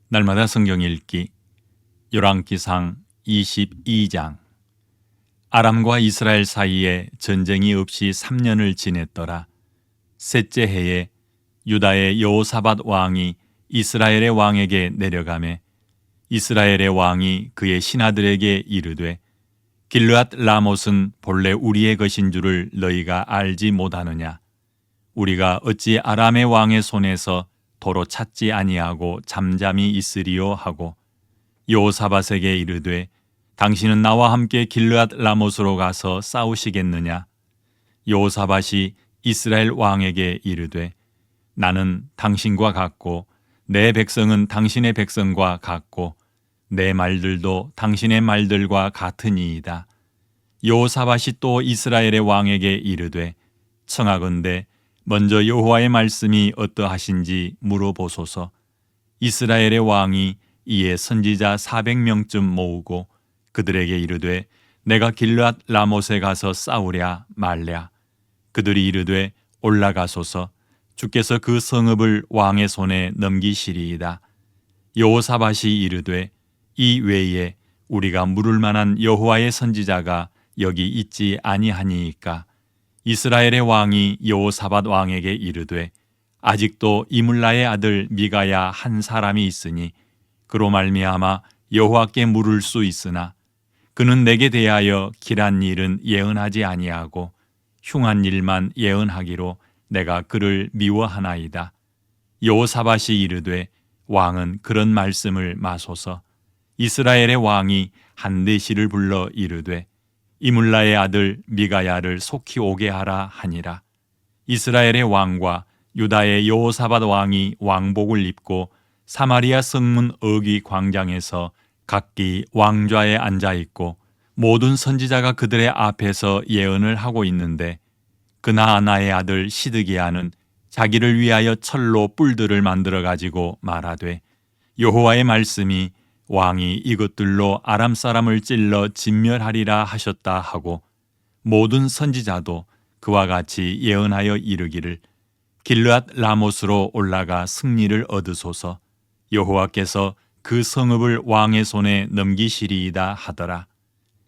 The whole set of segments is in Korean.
날마다 성경 읽기 열왕기상 22장. 아람과 이스라엘 사이에 전쟁이 없이 3년을 지냈더라. 셋째 해에 유다의 여호사밧 왕이 이스라엘의 왕에게 내려가매 이스라엘의 왕이 그의 신하들에게 이르되 길르앗 라못은 본래 우리의 것인 줄을 너희가 알지 못하느냐. 우리가 어찌 아람의 왕의 손에서 도로 찾지 아니하고 잠잠히 있으리요 하고 여호사밧에게 이르되 당신은 나와 함께 길르앗 라못으로 가서 싸우시겠느냐. 여호사밧이 이스라엘 왕에게 이르되 나는 당신과 같고 내 백성은 당신의 백성과 같고 내 말들도 당신의 말들과 같으니이다. 여호사밧이 또 이스라엘의 왕에게 이르되 청하건대 먼저 여호와의 말씀이 어떠하신지 물어보소서. 이스라엘의 왕이 이에 선지자 400명쯤 모으고 그들에게 이르되 내가 길르앗 라못에 가서 싸우랴 말랴. 그들이 이르되 올라가소서. 주께서 그 성읍을 왕의 손에 넘기시리이다. 여호사밧이 이르되 이 외에 우리가 물을 만한 여호와의 선지자가 여기 있지 아니하니이까. 이스라엘의 왕이 여호사밧 왕에게 이르되 아직도 이물라의 아들 미가야 한 사람이 있으니 그로 말미암아 여호와께 물을 수 있으나 그는 내게 대하여 길한 일은 예언하지 아니하고 흉한 일만 예언하기로 내가 그를 미워하나이다. 여호사밧이 이르되 왕은 그런 말씀을 마소서. 이스라엘의 왕이 한내시를 불러 이르되 이물라의 아들 미가야를 속히 오게 하라 하니라. 이스라엘의 왕과 유다의 여호사밧 왕이 왕복을 입고 사마리아 성문 어귀 광장에서 각기 왕좌에 앉아 있고 모든 선지자가 그들의 앞에서 예언을 하고 있는데 그나아나의 아들 시드기야는 자기를 위하여 철로 뿔들을 만들어 가지고 말하되 여호와의 말씀이 왕이 이것들로 아람 사람을 찔러 진멸하리라 하셨다 하고 모든 선지자도 그와 같이 예언하여 이르기를 길르앗 라못으로 올라가 승리를 얻으소서. 여호와께서 그 성읍을 왕의 손에 넘기시리이다 하더라.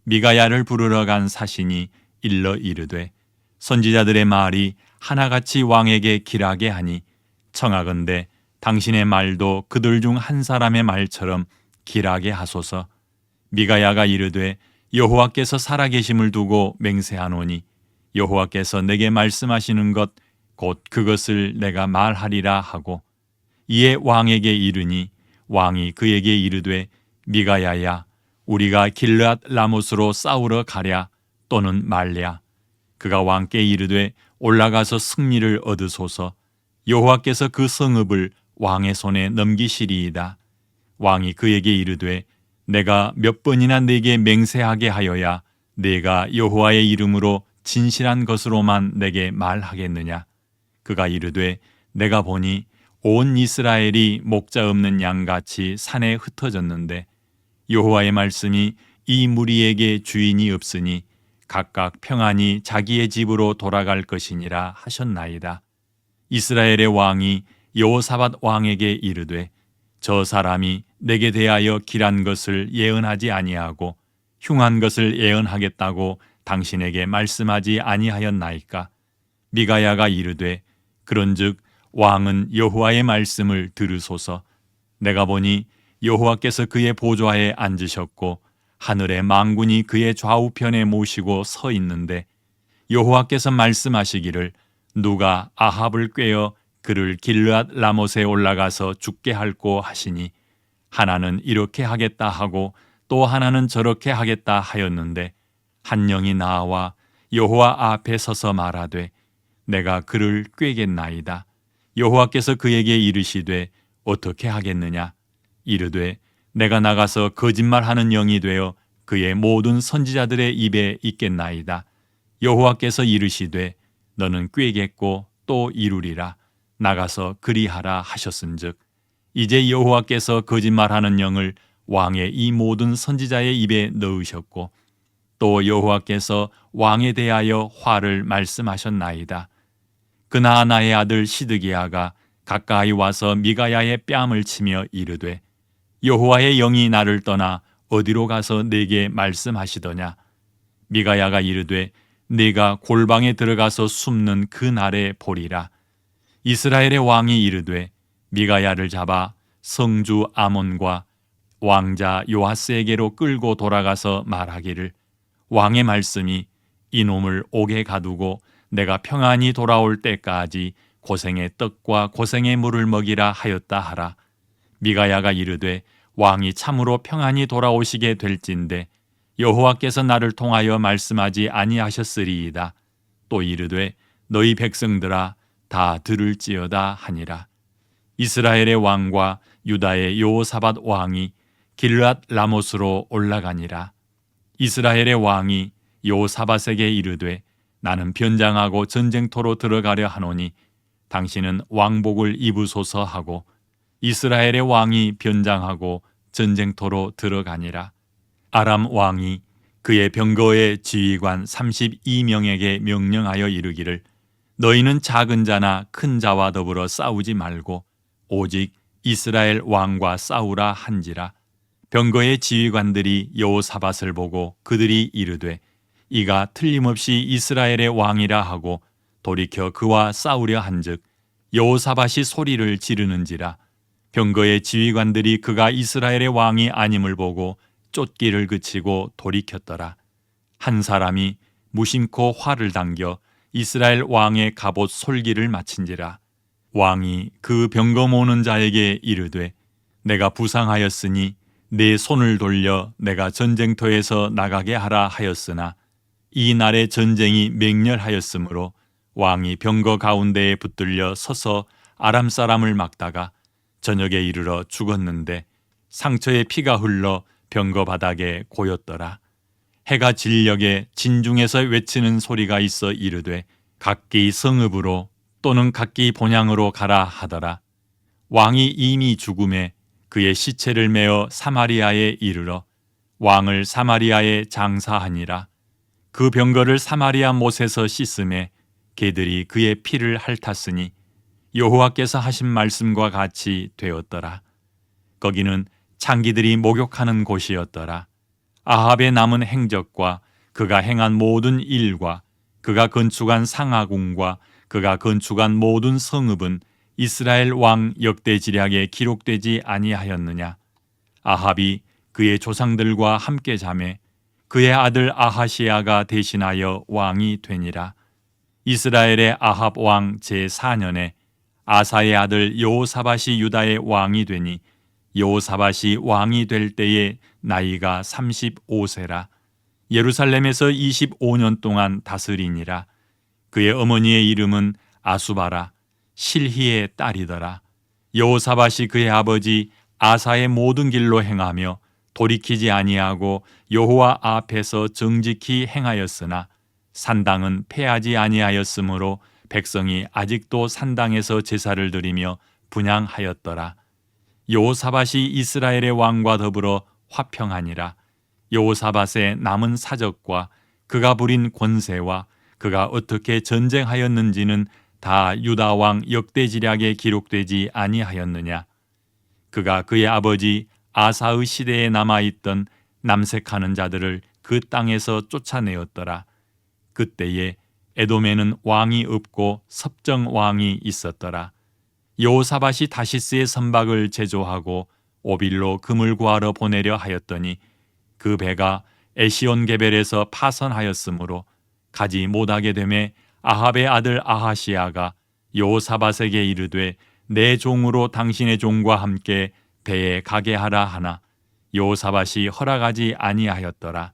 미가야를 부르러 간 사신이 일러 이르되 선지자들의 말이 하나같이 왕에게 길하게 하니 청하건대 당신의 말도 그들 중 한 사람의 말처럼 길하게 하소서. 미가야가 이르되 여호와께서 살아계심을 두고 맹세하노니 여호와께서 내게 말씀하시는 것 곧 그것을 내가 말하리라 하고 이에 왕에게 이르니 왕이 그에게 이르되 미가야야 우리가 길르앗 라못으로 싸우러 가랴 또는 말랴. 그가 왕께 이르되 올라가서 승리를 얻으소서. 여호와께서 그 성읍을 왕의 손에 넘기시리이다. 왕이 그에게 이르되 내가 몇 번이나 네게 맹세하게 하여야 네가 여호와의 이름으로 진실한 것으로만 내게 말하겠느냐. 그가 이르되 내가 보니 온 이스라엘이 목자 없는 양같이 산에 흩어졌는데 여호와의 말씀이 이 무리에게 주인이 없으니 각각 평안히 자기의 집으로 돌아갈 것이니라 하셨나이다. 이스라엘의 왕이 여호사밧 왕에게 이르되 저 사람이 내게 대하여 길한 것을 예언하지 아니하고 흉한 것을 예언하겠다고 당신에게 말씀하지 아니하였나이까. 미가야가 이르되 그런즉 왕은 여호와의 말씀을 들으소서. 내가 보니 여호와께서 그의 보좌에 앉으셨고 하늘의 망군이 그의 좌우편에 모시고 서 있는데 여호와께서 말씀하시기를 누가 아합을 꾀어 그를 길르앗 라못에 올라가서 죽게 할꼬 하시니 하나는 이렇게 하겠다 하고 또 하나는 저렇게 하겠다 하였는데 한 영이 나와 여호와 앞에 서서 말하되 내가 그를 꾀겠나이다. 여호와께서 그에게 이르시되 어떻게 하겠느냐. 이르되 내가 나가서 거짓말하는 영이 되어 그의 모든 선지자들의 입에 있겠나이다. 여호와께서 이르시되 너는 꾀겠고 또 이루리라. 나가서 그리하라 하셨은즉 이제 여호와께서 거짓말하는 영을 왕의 이 모든 선지자의 입에 넣으셨고 또 여호와께서 왕에 대하여 화를 말씀하셨나이다. 그나아나의 아들 시드기야가 가까이 와서 미가야의 뺨을 치며 이르되 여호와의 영이 나를 떠나 어디로 가서 내게 말씀하시더냐? 미가야가 이르되 네가 골방에 들어가서 숨는 그 날에 보리라. 이스라엘의 왕이 이르되 미가야를 잡아 성주 아몬과 왕자 요아스에게로 끌고 돌아가서 말하기를 왕의 말씀이 이놈을 옥에 가두고 내가 평안히 돌아올 때까지 고생의 떡과 고생의 물을 먹이라 하였다 하라. 미가야가 이르되 왕이 참으로 평안히 돌아오시게 될진대 여호와께서 나를 통하여 말씀하지 아니하셨으리이다. 또 이르되 너희 백성들아 다 들을지어다 하니라. 이스라엘의 왕과 유다의 여호사밧 왕이 길앗 라못으로 올라가니라. 이스라엘의 왕이 여호사밧에게 이르되 나는 변장하고 전쟁터로 들어가려 하노니 당신은 왕복을 입으소서 하고 이스라엘의 왕이 변장하고 전쟁터로 들어가니라. 아람 왕이 그의 병거의 지휘관 32명에게 명령하여 이르기를 너희는 작은 자나 큰 자와 더불어 싸우지 말고 오직 이스라엘 왕과 싸우라 한지라. 병거의 지휘관들이 여호사밧을 보고 그들이 이르되 이가 틀림없이 이스라엘의 왕이라 하고 돌이켜 그와 싸우려 한즉 여호사밧이 소리를 지르는지라. 병거의 지휘관들이 그가 이스라엘의 왕이 아님을 보고 쫓기를 그치고 돌이켰더라. 한 사람이 무심코 활을 당겨 이스라엘 왕의 갑옷 솔기를 마친지라. 왕이 그 병거 모는 자에게 이르되 내가 부상하였으니 내 손을 돌려 내가 전쟁터에서 나가게 하라 하였으나 이 날에 전쟁이 맹렬하였으므로 왕이 병거 가운데에 붙들려 서서 아람 사람을 막다가 저녁에 이르러 죽었는데 상처에 피가 흘러 병거 바닥에 고였더라. 해가 질녘에 진중에서 외치는 소리가 있어 이르되 각기 성읍으로 또는 각기 본향으로 가라 하더라. 왕이 이미 죽음에 그의 시체를 메어 사마리아에 이르러 왕을 사마리아에 장사하니라. 그 병거를 사마리아 못에서 씻음에 개들이 그의 피를 핥았으니 여호와께서 하신 말씀과 같이 되었더라. 거기는 창기들이 목욕하는 곳이었더라. 아합의 남은 행적과 그가 행한 모든 일과 그가 건축한 상하궁과 그가 건축한 모든 성읍은 이스라엘 왕 역대지략에 기록되지 아니하였느냐. 아합이 그의 조상들과 함께 자매 그의 아들 아하시야가 대신하여 왕이 되니라. 이스라엘의 아합 왕 제4년에 아사의 아들 여호사밧이 유다의 왕이 되니 여호사밧이 왕이 될 때에 나이가 35세라. 예루살렘에서 25년 동안 다스리니라. 그의 어머니의 이름은 아수바라 실히의 딸이더라. 여호사밧이 그의 아버지 아사의 모든 길로 행하며 돌이키지 아니하고 여호와 앞에서 정직히 행하였으나 산당은 폐하지 아니하였으므로 백성이 아직도 산당에서 제사를 드리며 분향하였더라. 여호사밧이 이스라엘의 왕과 더불어 화평하니라. 여호사밧의 남은 사적과 그가 부린 권세와 그가 어떻게 전쟁하였는지는 다 유다 왕 역대지략에 기록되지 아니하였느냐. 그가 그의 아버지 아사의 시대에 남아있던 남색하는 자들을 그 땅에서 쫓아내었더라. 그때에 에돔에는 왕이 없고 섭정 왕이 있었더라. 여호사밧이 다시스의 선박을 제조하고 오빌로 금을 구하러 보내려 하였더니 그 배가 에시온게벨에서 파선하였으므로 가지 못하게 되매 아합의 아들 아하시야가 여호사밧에게 이르되 내 종으로 당신의 종과 함께 배에 가게 하라 하나 여호사밧이 허락하지 아니하였더라.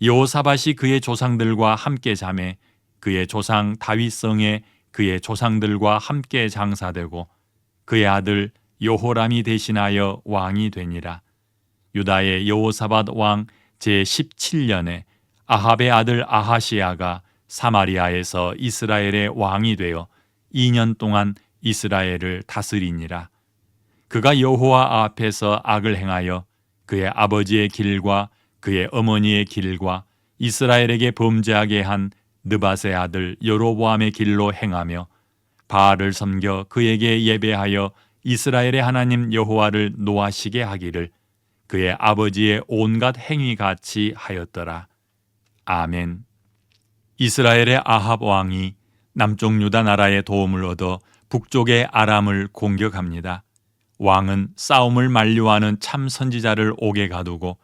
여호사밧이 그의 조상들과 함께 자매 그의 조상 다윗성에 그의 조상들과 함께 장사되고 그의 아들 여호람이 대신하여 왕이 되니라. 유다의 여호사밧 왕 제17년에 아합의 아들 아하시야가 사마리아에서 이스라엘의 왕이 되어 2년 동안 이스라엘을 다스리니라. 그가 여호와 앞에서 악을 행하여 그의 아버지의 길과 그의 어머니의 길과 이스라엘에게 범죄하게 한 느밧의 아들 여로보암의 길로 행하며 바알을 섬겨 그에게 예배하여 이스라엘의 하나님 여호와를 노하시게 하기를 그의 아버지의 온갖 행위 같이 하였더라. 아멘. 이스라엘의 아합 왕이 남쪽 유다 나라의 도움을 얻어 북쪽의 아람을 공격합니다. 왕은 싸움을 만류하는 참 선지자를 옥에 가두고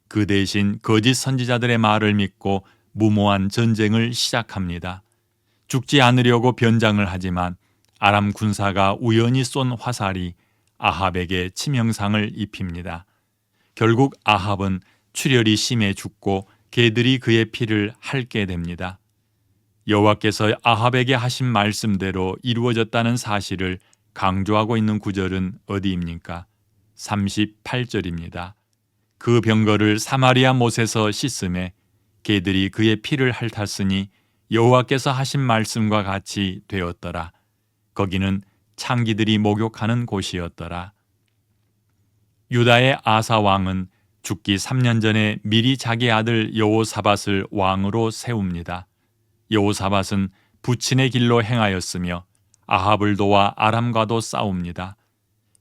그 대신 거짓 선지자들의 말을 믿고 무모한 전쟁을 시작합니다. 죽지 않으려고 변장을 하지만 아람 군사가 우연히 쏜 화살이 아합에게 치명상을 입힙니다. 결국 아합은 출혈이 심해 죽고 개들이 그의 피를 핥게 됩니다. 여호와께서 아합에게 하신 말씀대로 이루어졌다는 사실을 강조하고 있는 구절은 어디입니까? 38절입니다. 그 병거를 사마리아 못에서 씻음에 개들이 그의 피를 핥았으니 여호와께서 하신 말씀과 같이 되었더라. 거기는 창기들이 목욕하는 곳이었더라. 유다의 아사 왕은 죽기 3년 전에 미리 자기 아들 여호사밧을 왕으로 세웁니다. 여호사밧은 부친의 길로 행하였으며 아합을 도와 아람과도 싸웁니다.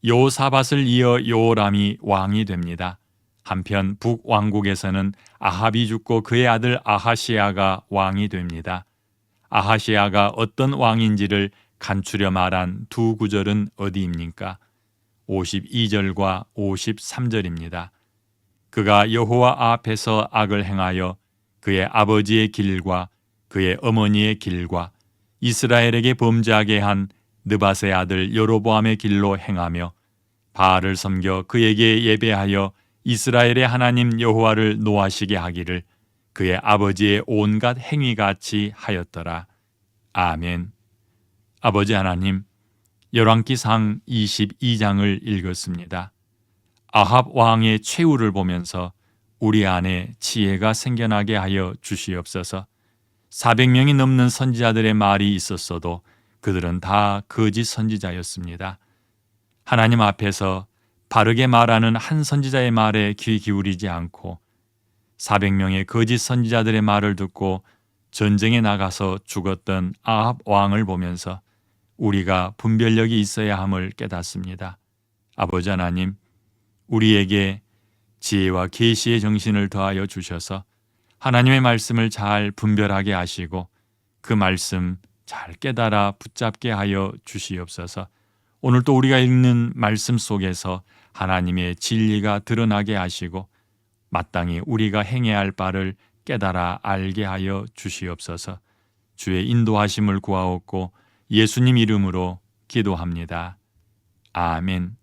여호사밧을 이어 여호람이 왕이 됩니다. 한편 북왕국에서는 아합이 죽고 그의 아들 아하시야가 왕이 됩니다. 아하시야가 어떤 왕인지를 간추려 말한 두 구절은 어디입니까? 52절과 53절입니다. 그가 여호와 앞에서 악을 행하여 그의 아버지의 길과 그의 어머니의 길과 이스라엘에게 범죄하게 한 느밧의 아들 여로보암의 길로 행하며 바알을 섬겨 그에게 예배하여 이스라엘의 하나님 여호와를 노하시게 하기를 그의 아버지의 온갖 행위같이 하였더라. 아멘. 아버지 하나님, 열왕기상 22장을 읽었습니다. 아합 왕의 최후를 보면서 우리 안에 지혜가 생겨나게 하여 주시옵소서. 400명이 넘는 선지자들의 말이 있었어도 그들은 다 거짓 선지자였습니다. 하나님 앞에서 바르게 말하는 한 선지자의 말에 귀 기울이지 않고 400명의 거짓 선지자들의 말을 듣고 전쟁에 나가서 죽었던 아합 왕을 보면서 우리가 분별력이 있어야 함을 깨닫습니다. 아버지 하나님, 우리에게 지혜와 계시의 정신을 더하여 주셔서 하나님의 말씀을 잘 분별하게 하시고 그 말씀 잘 깨달아 붙잡게 하여 주시옵소서. 오늘 또 우리가 읽는 말씀 속에서 하나님의 진리가 드러나게 하시고 마땅히 우리가 행해야 할 바를 깨달아 알게 하여 주시옵소서. 주의 인도하심을 구하옵고 예수님 이름으로 기도합니다. 아멘.